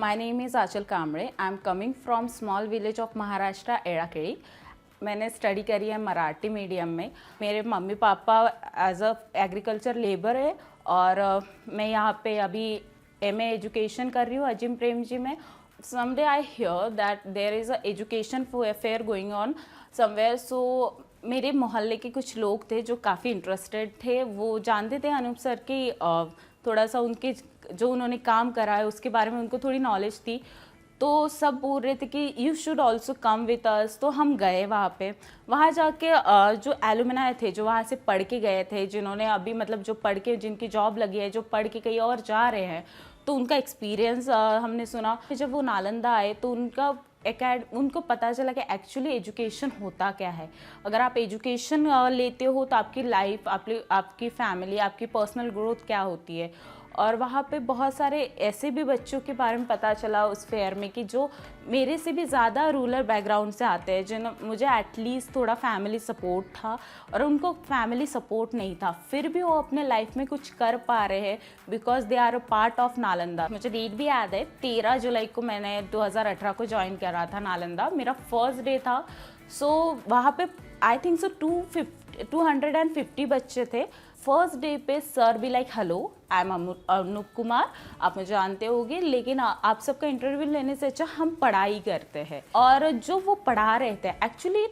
My name is Achal Kamble. I'm coming from small village of Maharashtra, एड़ाकेड़ी। मैंने study करी है Marathi medium में। मेरे mummy papa as a agriculture labour है और मैं यहाँ पे अभी एमए एजुकेशन कर रही हूँ अजिम प्रेमजी में। Someday I hear that there is a education fair going on somewhere, so मेरे मोहल्ले के कुछ लोग थे जो काफ़ी इंटरेस्टेड थे। वो जानते थे अनूप सर की थोड़ा सा उनके जो उन्होंने काम करा है उसके बारे में उनको थोड़ी नॉलेज थी, तो सब बोल रहे थे कि you should also come with us. तो हम गए वहाँ पे। वहाँ जाके जो एलुमनाई थे जो वहाँ से पढ़ के गए थे, जिन्होंने अभी मतलब जो पढ़ के जिनकी जॉब लगी है, जो पढ़ के कहीं और जा रहे हैं, तो उनका एक्सपीरियंस हमने सुना। जब वो नालंदा आए तो उनको पता चला कि एक्चुअली एजुकेशन होता क्या है। अगर आप एजुकेशन लेते हो तो आपकी लाइफ, आपकी फैमिली, आपकी पर्सनल ग्रोथ क्या होती है। और वहाँ पे बहुत सारे ऐसे भी बच्चों के बारे में पता चला उस फेयर में कि जो मेरे से भी ज़्यादा रूरल बैकग्राउंड से आते हैं, जिन मुझे एटलीस्ट थोड़ा फैमिली सपोर्ट था और उनको फैमिली सपोर्ट नहीं था, फिर भी वो अपने लाइफ में कुछ कर पा रहे हैं because they are a part of Nalanda. मुझे डेट भी याद है, 13 जुलाई को मैंने 2018 को ज्वाइन करा था नालंदा। मेरा फर्स्ट डे था। सो वहाँ पे आई थिंक सो 250 बच्चे थे। फर्स्ट डे पे सर भी like hello I am Anoop Kumar, आप मुझे जानते होंगे, लेकिन आप सबका इंटरव्यू लेने से अच्छा हम पढ़ाई करते हैं। और जो वो पढ़ा रहे थे actually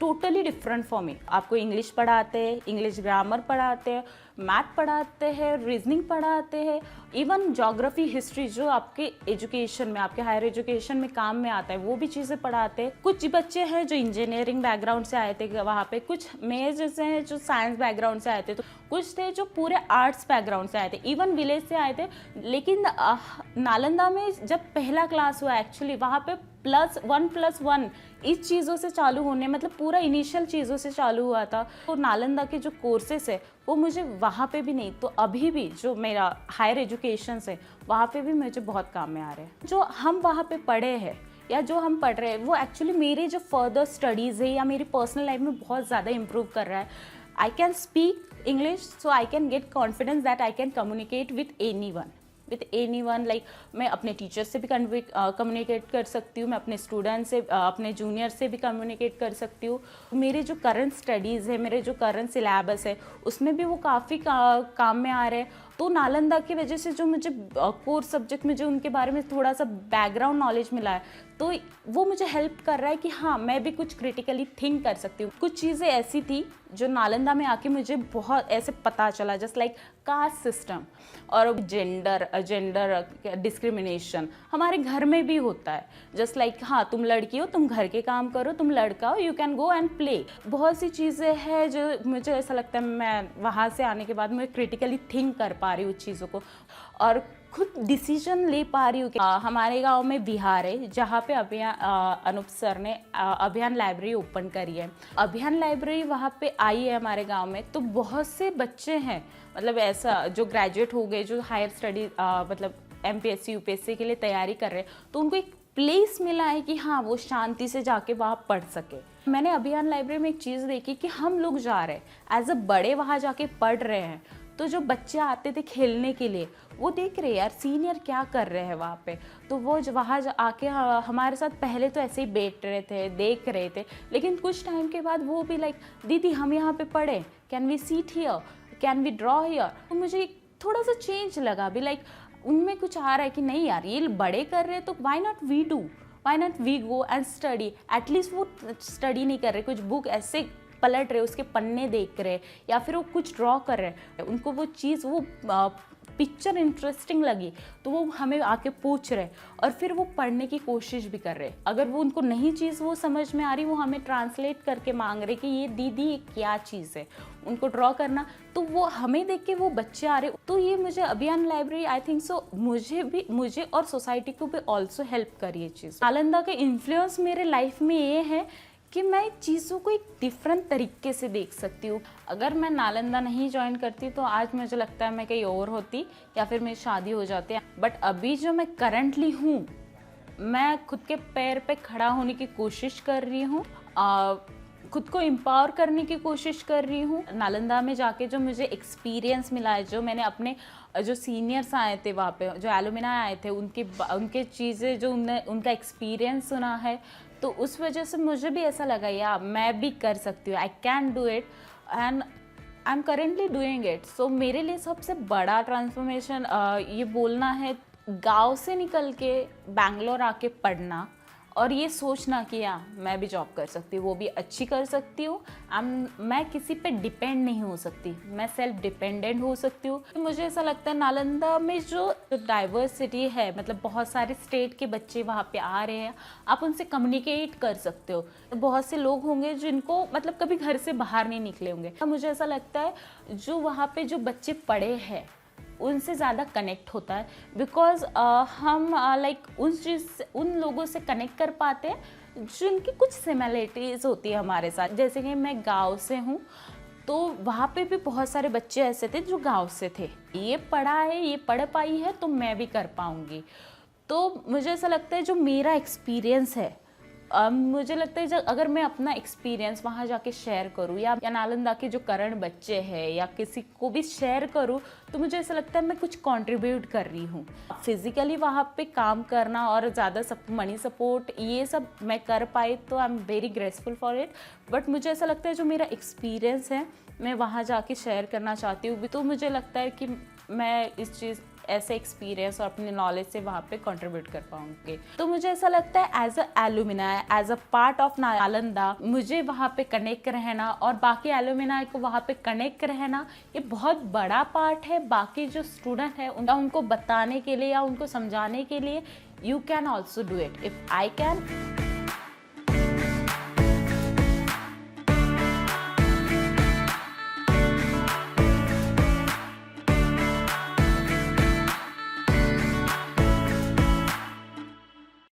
totally different for me. आपको इंग्लिश पढ़ाते हैं, इंग्लिश ग्रामर पढ़ाते हैं, मैथ पढ़ाते हैं, रीजनिंग पढ़ाते हैं, इवन ज्योग्राफी, हिस्ट्री जो आपके एजुकेशन में, आपके हायर एजुकेशन में काम में आता है, वो भी चीज़ें पढ़ाते हैं। कुछ बच्चे हैं जो इंजीनियरिंग बैकग्राउंड से आए थे वहाँ पे, कुछ मेरे जैसे हैं जो साइंस बैकग्राउंड से आए थे, तो कुछ थे जो पूरे आर्ट्स बैकग्राउंड से आए थे, इवन विलेज से आए थे। लेकिन नालंदा में जब पहला क्लास हुआ एक्चुअली वहाँ पे +1+1 इस चीज़ों से चालू होने, मतलब पूरा इनिशियल चीज़ों से चालू हुआ था। तो नालंदा के जो कोर्सेस है वो मुझे वहाँ पे भी नहीं, तो अभी भी जो मेरा हायर एजुकेशन है वहाँ पे भी मुझे बहुत काम में आ रहे हैं। जो हम वहाँ पे पढ़े हैं या जो हम पढ़ रहे हैं वो एक्चुअली मेरे जो फर्दर स्टडीज़ है या मेरी पर्सनल लाइफ में बहुत ज़्यादा इम्प्रूव कर रहा है। I can speak English, so I can get confidence that I can communicate with any one. Like मैं अपने टीचर से भी कम्युनिकेट कर सकती हूँ, मैं अपने स्टूडेंट से, अपने जूनियर से भी कम्युनिकेट कर सकती हूँ। मेरे जो करंट स्टडीज़ है, मेरे जो करंट सिलेबस है, उसमें भी वो काफ़ी काम में आ रहे हैं। तो नालंदा की वजह से जो मुझे कोर सब्जेक्ट में जो उनके बारे में थोड़ा सा बैकग्राउंड नॉलेज मिला है, तो वो मुझे हेल्प कर रहा है कि हाँ मैं भी कुछ क्रिटिकली थिंक कर सकती हूँ। कुछ चीज़ें ऐसी थी जो नालंदा में आके मुझे बहुत ऐसे पता चला, जस्ट लाइक कास्ट सिस्टम और जेंडर डिस्क्रिमिनेशन हमारे घर में भी होता है। जस्ट लाइक हाँ तुम लड़की हो, तुम घर के काम करो, तुम लड़का हो, you can go and play. बहुत सी चीज़ें हैं जो मुझे ऐसा लगता है मैं वहाँ से आने के बाद मैं क्रिटिकली थिंक कर पा रही हूँ चीज़ों को और खुद डिसीजन ले पा रही हूँ। हमारे गांव में बिहार है जहाँ पे अनूप सर ने अभियान लाइब्रेरी ओपन करी है। अभियान लाइब्रेरी वहाँ पे आई है हमारे गांव में, तो बहुत से बच्चे हैं, मतलब ऐसा जो ग्रेजुएट हो गए, जो हायर स्टडी मतलब MPSC UPSC के लिए तैयारी कर रहे हैं, तो उनको एक प्लेस मिला है कि हाँ वो शांति से जाके वहाँ पढ़ सके। मैंने अभियान लाइब्रेरी में एक चीज़ देखी कि हम लोग जा रहे हैं एज अ बड़े वहाँ जाके पढ़ रहे हैं, तो जो बच्चे आते थे खेलने के लिए वो देख रहे यार सीनियर क्या कर रहे हैं वहाँ पे, तो वो वहाँ आके हमारे साथ पहले तो ऐसे ही बैठ रहे थे, देख रहे थे, लेकिन कुछ टाइम के बाद वो भी लाइक दीदी हम यहाँ पे पढ़े, can we seat here, can we draw here. तो मुझे थोड़ा सा चेंज लगा भी, लाइक उनमें कुछ आ रहा है कि नहीं यार ये बड़े कर रहे हैं तो why not we go and study. At least वो स्टडी नहीं कर रहे, कुछ बुक ऐसे पलट रहे, उसके पन्ने देख रहे, या फिर वो कुछ ड्रॉ कर रहे, उनको वो चीज़, वो पिक्चर इंटरेस्टिंग लगी तो वो हमें आके पूछ रहे और फिर वो पढ़ने की कोशिश भी कर रहे। अगर वो उनको नहीं चीज़ वो समझ में आ रही, वो हमें ट्रांसलेट करके मांग रहे कि ये दीदी ये क्या चीज़ है, उनको ड्रॉ करना, तो वो हमें देख के वो बच्चे आ रहे। तो ये मुझे अभियान लाइब्रेरी आई थिंक सो मुझे और सोसाइटी को भी ऑल्सो हेल्प करी ये चीज़। नालंदा का इन्फ्लुएंस मेरे लाइफ में ये है कि मैं चीज़ों को एक डिफरेंट तरीके से देख सकती हूँ। अगर मैं नालंदा नहीं ज्वाइन करती तो आज मुझे लगता है मैं कहीं और होती या फिर मेरी शादी हो जाती। बट अभी जो मैं करंटली हूँ, मैं खुद के पैर पे खड़ा होने की कोशिश कर रही हूँ। खुद को एम्पावर करने की कोशिश कर रही हूँ। नालंदा में जाके जो मुझे एक्सपीरियंस मिला है, जो मैंने अपने जो सीनियर्स आए थे वहाँ पे, जो एलुमनाई आए थे, उनके चीज़ें जो उनका एक्सपीरियंस सुना है, तो उस वजह से मुझे भी ऐसा लगा यार मैं भी कर सकती हूँ, I can do it and I am currently doing it. So मेरे लिए सबसे बड़ा ट्रांसफॉर्मेशन ये बोलना है, गांव से निकल के बैंगलोर आके पढ़ना और ये सोचना कि हाँ मैं भी जॉब कर सकती हूँ, वो भी अच्छी कर सकती हूँ, मैं किसी पे डिपेंड नहीं हो सकती, मैं सेल्फ डिपेंडेंट हो सकती हूँ। तो मुझे ऐसा लगता है नालंदा में जो डाइवर्सिटी है, मतलब बहुत सारे स्टेट के बच्चे वहाँ पे आ रहे हैं, आप उनसे कम्युनिकेट कर सकते हो। बहुत से लोग होंगे जिनको मतलब कभी घर से बाहर नहीं निकले होंगे। मुझे ऐसा लगता है जो वहाँ पे जो बच्चे पढ़े हैं उनसे ज़्यादा कनेक्ट होता है, बिकॉज हम लाइक उन लोगों से कनेक्ट कर पाते हैं जिनकी कुछ सिमिलरिटीज़ होती है हमारे साथ। जैसे कि मैं गांव से हूँ, तो वहाँ पे भी बहुत सारे बच्चे ऐसे थे जो गांव से थे, ये पढ़ा है, ये पढ़ पाई है, तो मैं भी कर पाऊँगी। तो मुझे ऐसा लगता है जो मेरा एक्सपीरियंस है, मुझे लगता है जब अगर मैं अपना एक्सपीरियंस वहाँ जाके शेयर करूँ या नालंदा के जो करंट बच्चे हैं या किसी को भी शेयर करूँ, तो मुझे ऐसा लगता है मैं कुछ कंट्रीब्यूट कर रही हूँ। फिजिकली वहाँ पे काम करना और ज़्यादा मनी सपोर्ट ये सब मैं कर पाई, तो I am very graceful for it. But मुझे ऐसा लगता है जो मेरा एक्सपीरियंस है मैं वहाँ जाके शेयर करना चाहती हूँ। तो मुझे लगता है कि मैं इस चीज़ ऐसे एक्सपीरियंस और अपने नॉलेज से वहाँ पे कंट्रीब्यूट कर पाऊँगी। तो मुझे ऐसा लगता है as a alumni, as a part of Nalanda, मुझे वहाँ पे कनेक्ट रहना और बाकी एलुमनाई को वहाँ पे कनेक्ट रहना, ये बहुत बड़ा पार्ट है। बाकी जो स्टूडेंट है उनको बताने के लिए या उनको समझाने के लिए, you can also do it if I can.